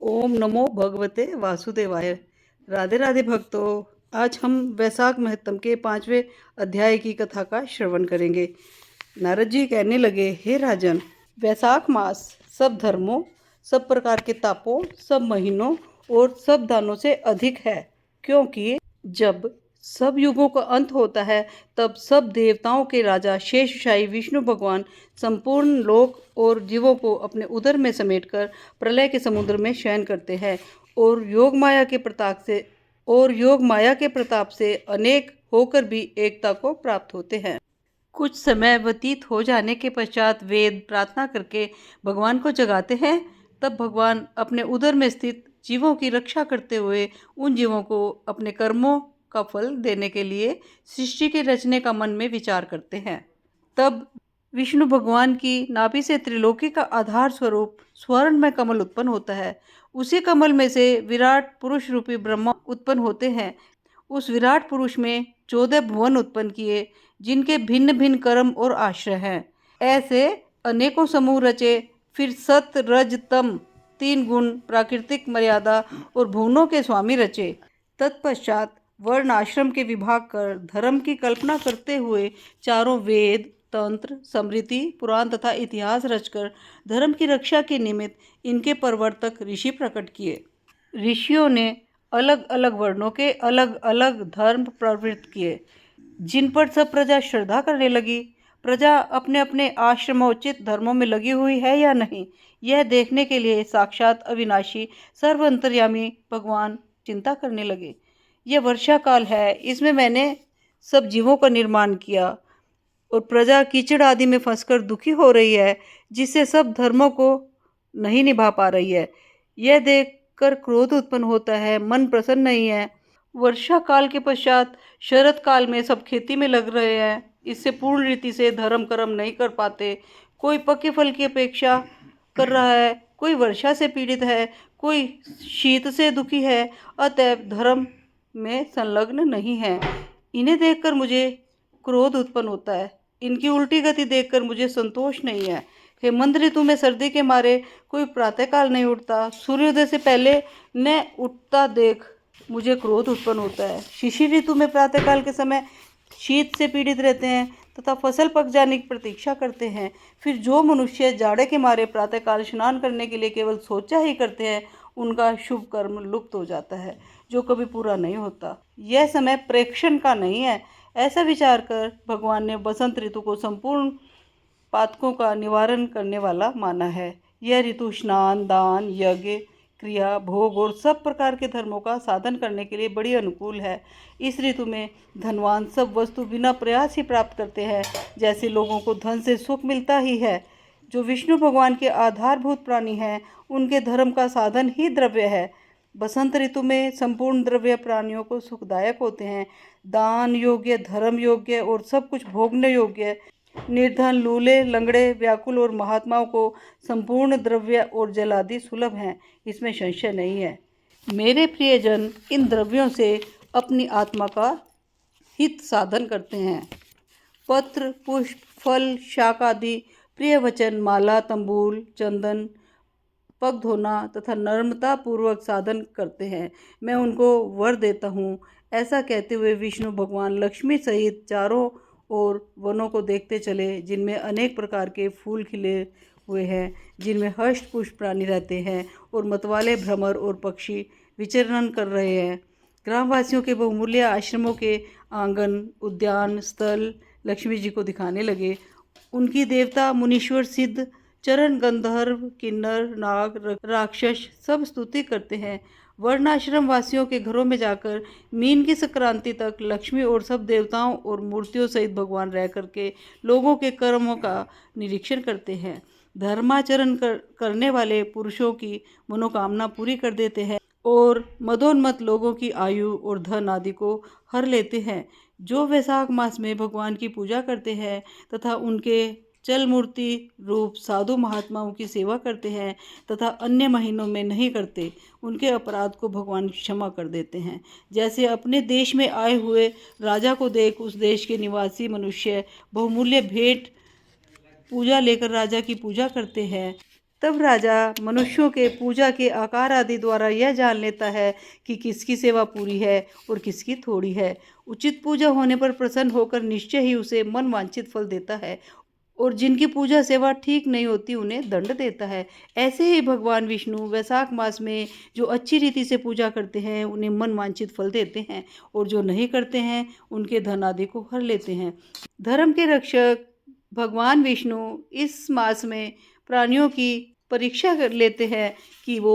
ओम नमो भगवते वासुदेवाय। राधे राधे भक्तों। आज हम वैशाख महत्तम के 5वें अध्याय की कथा का श्रवण करेंगे। नारद जी कहने लगे, हे राजन, वैशाख मास सब धर्मों, सब प्रकार के तापों, सब महीनों और सब दानों से अधिक है, क्योंकि जब सब युगों का अंत होता है तब सब देवताओं के राजा शेषशायी विष्णु भगवान संपूर्ण लोक और जीवों को अपने उदर में समेटकर प्रलय के समुद्र में शयन करते हैं और योग माया के प्रताप से अनेक होकर भी एकता को प्राप्त होते हैं। कुछ समय व्यतीत हो जाने के पश्चात वेद प्रार्थना करके भगवान को जगाते हैं। तब भगवान अपने उदर में स्थित जीवों की रक्षा करते हुए उन जीवों को अपने कर्मों का फल देने के लिए सृष्टि के रचने का मन में विचार करते हैं। तब विष्णु भगवान की नाभि से त्रिलोकी का आधार स्वरूप स्वर्ण में कमल उत्पन्न होता है। उसी कमल में से विराट पुरुष रूपी ब्रह्मा उत्पन्न होते हैं। उस विराट पुरुष में 14 भुवन उत्पन्न किए, जिनके भिन्न भिन्न कर्म और आश्रय हैं। ऐसे अनेकों समूह रचे। फिर सत रज तम 3 गुण प्राकृतिक मर्यादा और भुवनों के स्वामी रचे। तत्पश्चात वर्ण आश्रम के विभाग कर धर्म की कल्पना करते हुए चारों वेद, तंत्र, स्मृति, पुराण तथा इतिहास रचकर धर्म की रक्षा के निमित्त इनके प्रवर्तक ऋषि प्रकट किए। ऋषियों ने अलग अलग वर्णों के अलग अलग धर्म प्रवृत्त किए, जिन पर सब प्रजा श्रद्धा करने लगी। प्रजा अपने अपने आश्रमोचित धर्मों में लगी हुई है या नहीं, यह देखने के लिए साक्षात अविनाशी सर्वअंतर्यामी भगवान चिंता करने लगे। यह वर्षा काल है, इसमें मैंने सब जीवों का निर्माण किया और प्रजा कीचड़ आदि में फंसकर दुखी हो रही है, जिससे सब धर्मों को नहीं निभा पा रही है। यह देखकर क्रोध उत्पन्न होता है, मन प्रसन्न नहीं है। वर्षा काल के पश्चात शरद काल में सब खेती में लग रहे हैं, इससे पूर्ण रीति से धर्म कर्म नहीं कर पाते। कोई पके फल की अपेक्षा कर रहा है, कोई वर्षा से पीड़ित है, कोई शीत से दुखी है, अतएव धर्म में संलग्न नहीं है। इन्हें देखकर मुझे क्रोध उत्पन्न होता है। इनकी उल्टी गति देखकर मुझे संतोष नहीं है। हेमंत ऋतु में सर्दी के मारे कोई प्रातःकाल नहीं उठता, सूर्योदय से पहले न उठता देख मुझे क्रोध उत्पन्न होता है। शिशिर ऋतु में प्रातःकाल के समय शीत से पीड़ित रहते हैं तथा फसल पक जाने की प्रतीक्षा करते हैं। फिर जो मनुष्य जाड़े के मारे प्रातःकाल स्नान करने के लिए केवल सोचा ही करते हैं, उनका शुभ कर्म लुप्त हो जाता है, जो कभी पूरा नहीं होता। यह समय प्रेक्षण का नहीं है। ऐसा विचार कर भगवान ने बसंत ऋतु को संपूर्ण पातकों का निवारण करने वाला माना है। यह ऋतु स्नान, दान, यज्ञ, क्रिया, भोग और सब प्रकार के धर्मों का साधन करने के लिए बड़ी अनुकूल है। इस ऋतु में धनवान सब वस्तु बिना प्रयास ही प्राप्त करते हैं, जैसे लोगों को धन से सुख मिलता ही है। जो विष्णु भगवान के आधारभूत प्राणी हैं, उनके धर्म का साधन ही द्रव्य है। बसंत ऋतु में संपूर्ण द्रव्य प्राणियों को सुखदायक होते हैं। दान योग्य, धर्म योग्य और सब कुछ भोगने योग्य, निर्धन, लूले, लंगड़े, व्याकुल और महात्माओं को संपूर्ण द्रव्य और जल आदि सुलभ हैं, इसमें संशय नहीं है। मेरे प्रियजन इन द्रव्यों से अपनी आत्मा का हित साधन करते हैं। पत्र, पुष्प, फल, शाक आदि, प्रिय वचन, माला, तंबूल, चंदन, पग धोना तथा नम्रता पूर्वक साधन करते हैं। मैं उनको वर देता हूँ। ऐसा कहते हुए विष्णु भगवान लक्ष्मी सहित चारों ओर वनों को देखते चले, जिनमें अनेक प्रकार के फूल खिले हुए हैं, जिनमें हष्ट पुष्ट प्राणी रहते हैं और मतवाले भ्रमर और पक्षी विचरण कर रहे हैं। ग्रामवासियों के बहुमूल्य आश्रमों के आंगन, उद्यान, स्थल लक्ष्मी जी को दिखाने लगे। उनकी देवता, मुनीश्वर, सिद्ध, चरण, गंधर्व, किन्नर, नाग, राक्षस सब स्तुति करते हैं। वर्णाश्रम वासियों के घरों में जाकर मीन की संक्रांति तक लक्ष्मी और सब देवताओं और मूर्तियों सहित भगवान रह करके लोगों के कर्मों का निरीक्षण करते हैं। धर्माचरण करने वाले पुरुषों की मनोकामना पूरी कर देते हैं और मदोन्मत्त लोगों की आयु और धन आदि को हर लेते हैं। जो वैशाख मास में भगवान की पूजा करते हैं तथा उनके चल मूर्ति रूप साधु महात्माओं की सेवा करते हैं तथा अन्य महीनों में नहीं करते, उनके अपराध को भगवान क्षमा कर देते हैं। जैसे अपने देश में आए हुए राजा को देख उस देश के निवासी मनुष्य बहुमूल्य भेंट पूजा लेकर राजा की पूजा करते हैं, तब राजा मनुष्यों के पूजा के आकार आदि द्वारा यह जान लेता है कि किसकी सेवा पूरी है और किसकी थोड़ी है। उचित पूजा होने पर प्रसन्न होकर निश्चय ही उसे मन वांछित फल देता है और जिनकी पूजा सेवा ठीक नहीं होती उन्हें दंड देता है। ऐसे ही भगवान विष्णु वैशाख मास में जो अच्छी रीति से पूजा करते हैं उन्हें मन वांछित फल देते हैं और जो नहीं करते हैं उनके धन आदि को हर लेते हैं। धर्म के रक्षक भगवान विष्णु इस मास में प्राणियों की परीक्षा कर लेते हैं कि वो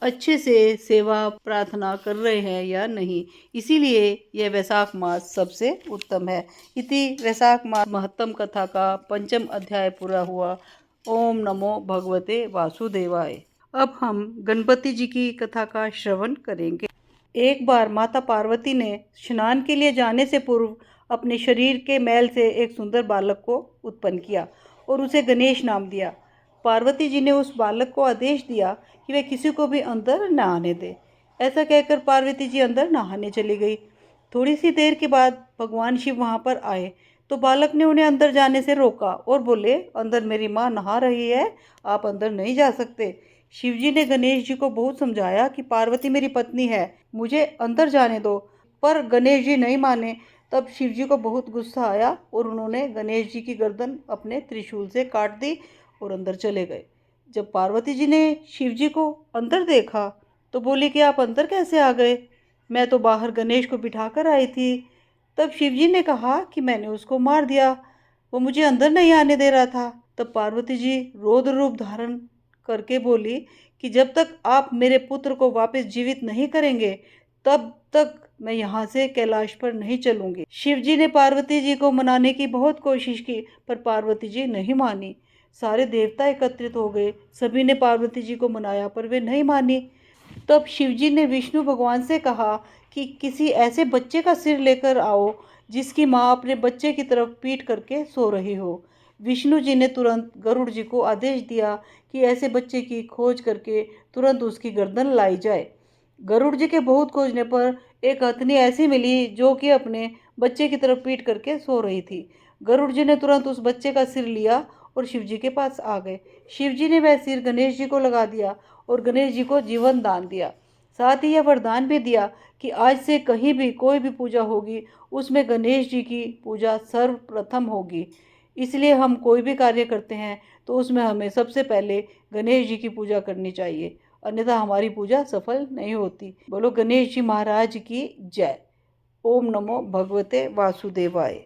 अच्छे से सेवा प्रार्थना कर रहे हैं या नहीं। इसीलिए यह वैशाख मास सबसे उत्तम है। इति वैशाख मास महत्तम कथा का पंचम अध्याय पूरा हुआ। ओम नमो भगवते वासुदेवाय। अब हम गणपति जी की कथा का श्रवण करेंगे। एक बार माता पार्वती ने स्नान के लिए जाने से पूर्व अपने शरीर के मैल से एक सुंदर बालक को उत्पन्न किया और उसे गणेश नाम दिया। पार्वती जी ने उस बालक को आदेश दिया कि वह किसी को भी अंदर न आने दे। ऐसा कहकर पार्वती जी अंदर नहाने चली गई। थोड़ी सी देर के बाद भगवान शिव वहां पर आए तो बालक ने उन्हें अंदर जाने से रोका और बोले, अंदर मेरी माँ नहा रही है, आप अंदर नहीं जा सकते। शिवजी ने गणेश जी को बहुत समझाया कि पार्वती मेरी पत्नी है, मुझे अंदर जाने दो, पर गणेश जी नहीं माने। तब शिवजी को बहुत गुस्सा आया और उन्होंने गणेश जी की गर्दन अपने त्रिशूल से काट दी और अंदर चले गए। जब पार्वती जी ने शिवजी को अंदर देखा तो बोली कि आप अंदर कैसे आ गए? मैं तो बाहर गणेश को बिठाकर आई थी। तब शिवजी ने कहा कि मैंने उसको मार दिया, वो मुझे अंदर नहीं आने दे रहा था। तब पार्वती जी रौद्र रूप धारण करके बोली कि जब तक आप मेरे पुत्र को वापस जीवित नहीं करेंगे तब तक मैं यहाँ से कैलाश पर नहीं चलूंगी। शिवजी ने पार्वती जी को मनाने की बहुत कोशिश की पर पार्वती जी नहीं मानी। सारे देवता एकत्रित हो गए, सभी ने पार्वती जी को मनाया पर वे नहीं मानी। तब शिवजी ने विष्णु भगवान से कहा कि किसी ऐसे बच्चे का सिर लेकर आओ जिसकी माँ अपने बच्चे की तरफ पीठ करके सो रही हो। विष्णु जी ने तुरंत गरुड़ जी को आदेश दिया कि ऐसे बच्चे की खोज करके तुरंत उसकी गर्दन लाई जाए। गरुड़ जी के बहुत खोजने पर एक हथनी ऐसी मिली जो कि अपने बच्चे की तरफ पीठ करके सो रही थी। गरुड़ जी ने तुरंत उस बच्चे का सिर लिया और शिव जी के पास आ गए। शिव जी ने वह सिर गणेश जी को लगा दिया और गणेश जी को जीवन दान दिया। साथ ही यह वरदान भी दिया कि आज से कहीं भी कोई भी पूजा होगी उसमें गणेश जी की पूजा सर्वप्रथम होगी। इसलिए हम कोई भी कार्य करते हैं तो उसमें हमें सबसे पहले गणेश जी की पूजा करनी चाहिए, अन्यथा हमारी पूजा सफल नहीं होती। बोलो गणेश जी महाराज की जय। ओम नमो भगवते वासुदेवाय।